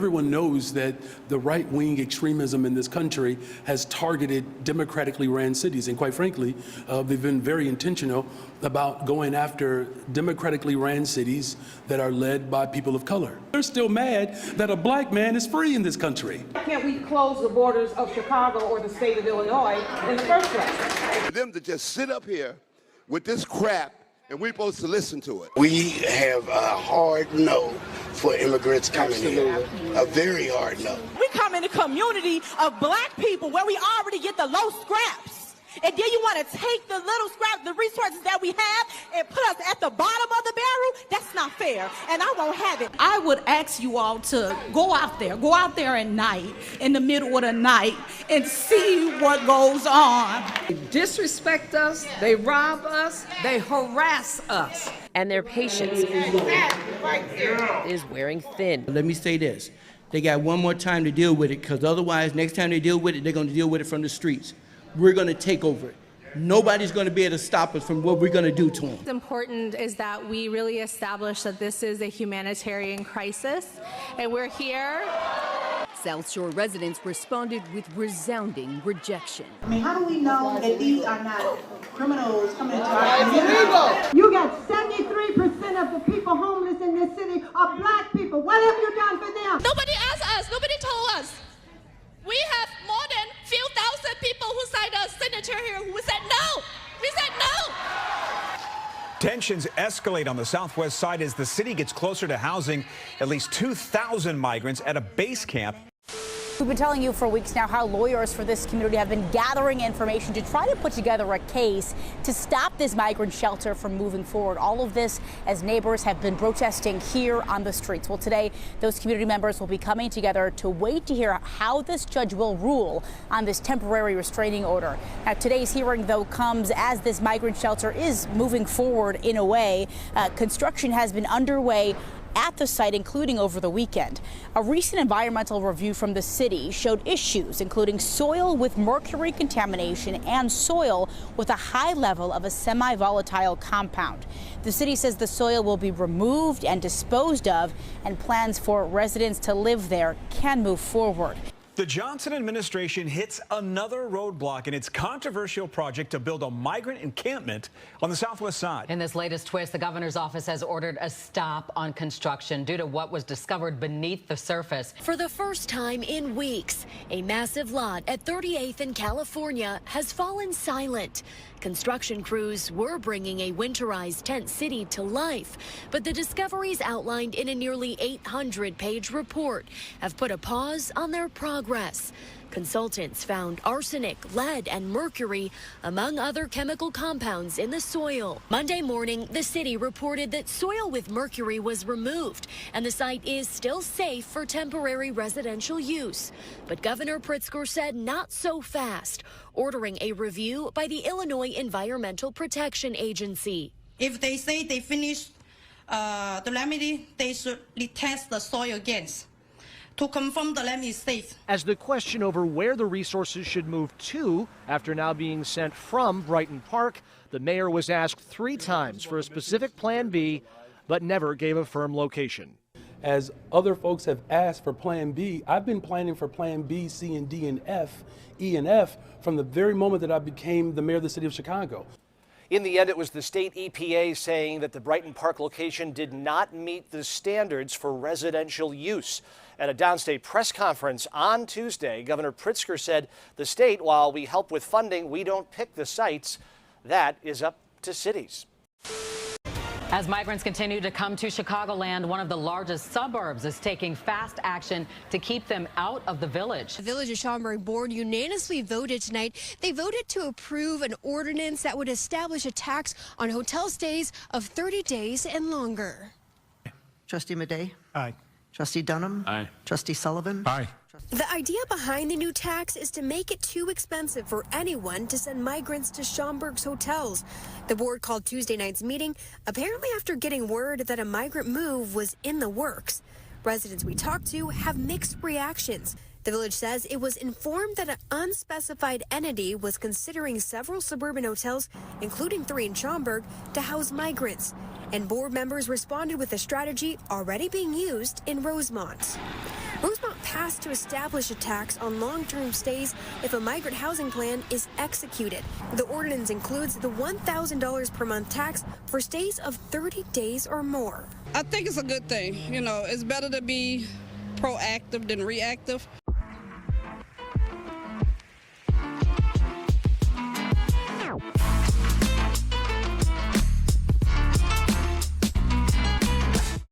Everyone knows that the right-wing extremism in this country has targeted democratically ran cities, and quite frankly, they've been very intentional about going after democratically ran cities that are led by people of color. They're still mad that a black man is free in this country. Why can't we close the borders of Chicago or the state of Illinois in the first place? For them to just sit up here with this crap and we're supposed to listen to it. We have a hard no for immigrants coming here, a very hard no. We come in a community of black people where we already get the low scraps. And then you want to take the little scraps, the resources that we have, and put us at the bottom of the barrel? That's not fair, and I won't have it. I would ask you all to go out there at night, in the middle of the night, and see what goes on. They disrespect us, they rob us, they harass us. And their patience is wearing thin. Let me say this. They got one more time to deal with it, because otherwise, next time they deal with it, they're going to deal with it from the streets. We're going to take over it. Nobody's going to be able to stop us from what we're going to do to them. What's important is that we really establish that this is a humanitarian crisis, and we're here. South Shore residents responded with resounding rejection. I mean, how do we know that these are not criminals coming into our community? You got 73% of the people homeless in this city are black people. What have you done for them? Nobody asked us. Nobody told us. We have more than a few thousand people who signed a signature here who said no. We said no. Tensions escalate on the southwest side as the city gets closer to housing at least 2,000 migrants at a base camp. We've been telling you for weeks now how lawyers for this community have been gathering information to try to put together a case to stop this migrant shelter from moving forward. All of this as neighbors have been protesting here on the streets. Well, today, those community members will be coming together to wait to hear how this judge will rule on this temporary restraining order. Now, today's hearing, though, comes as this migrant shelter is moving forward in a way. Construction has been underway at the site, including over the weekend. A recent environmental review from the city showed issues, including soil with mercury contamination and soil with a high level of a semi-volatile compound. The city says the soil will be removed and disposed of, and plans for residents to live there can move forward. The Johnson administration hits another roadblock in its controversial project to build a migrant encampment on the southwest side. In this latest twist, the governor's office has ordered a stop on construction due to what was discovered beneath the surface. For the first time in weeks, a massive lot at 38th in California has fallen silent. Construction crews were bringing a winterized tent city to life, but the discoveries outlined in a nearly 800-page report have put a pause on their progress. Consultants found arsenic, lead, and mercury, among other chemical compounds, in the soil. Monday morning, the city reported that soil with mercury was removed, and the site is still safe for temporary residential use. But Governor Pritzker said not so fast, ordering a review by the Illinois Environmental Protection Agency. If they say they finished the remedy, they should retest the soil again to confirm the land is safe. As the question over where the resources should move to after now being sent from Brighton Park, the mayor was asked 3 times for a specific Plan B, but never gave a firm location. As other folks have asked for Plan B, I've been planning for Plan B, C, and D, and F, E, and F from the very moment that I became the mayor of the city of Chicago. In the end, it was the state EPA saying that the Brighton Park location did not meet the standards for residential use. At a downstate press conference on Tuesday, Governor Pritzker said the state, while we help with funding, we don't pick the sites. That is up to cities. As migrants continue to come to Chicagoland, one of the largest suburbs is taking fast action to keep them out of the village. The Village of Schaumburg board unanimously voted tonight. They voted to approve an ordinance that would establish a tax on hotel stays of 30 days and longer. Trustee Madej? Aye. Trustee Dunham? Aye. Trustee Sullivan? Aye. The idea behind the new tax is to make it too expensive for anyone to send migrants to Schaumburg's hotels. The board called Tuesday night's meeting, apparently after getting word that a migrant move was in the works. Residents we talked to have mixed reactions. The village says it was informed that an unspecified entity was considering several suburban hotels, including 3 in Schaumburg, to house migrants. And board members responded with a strategy already being used in Rosemont. Rose asked to establish a tax on long-term stays if a migrant housing plan is executed. The ordinance includes the $1,000 per month tax for stays of 30 days or more. I think it's a good thing. You know, it's better to be proactive than reactive.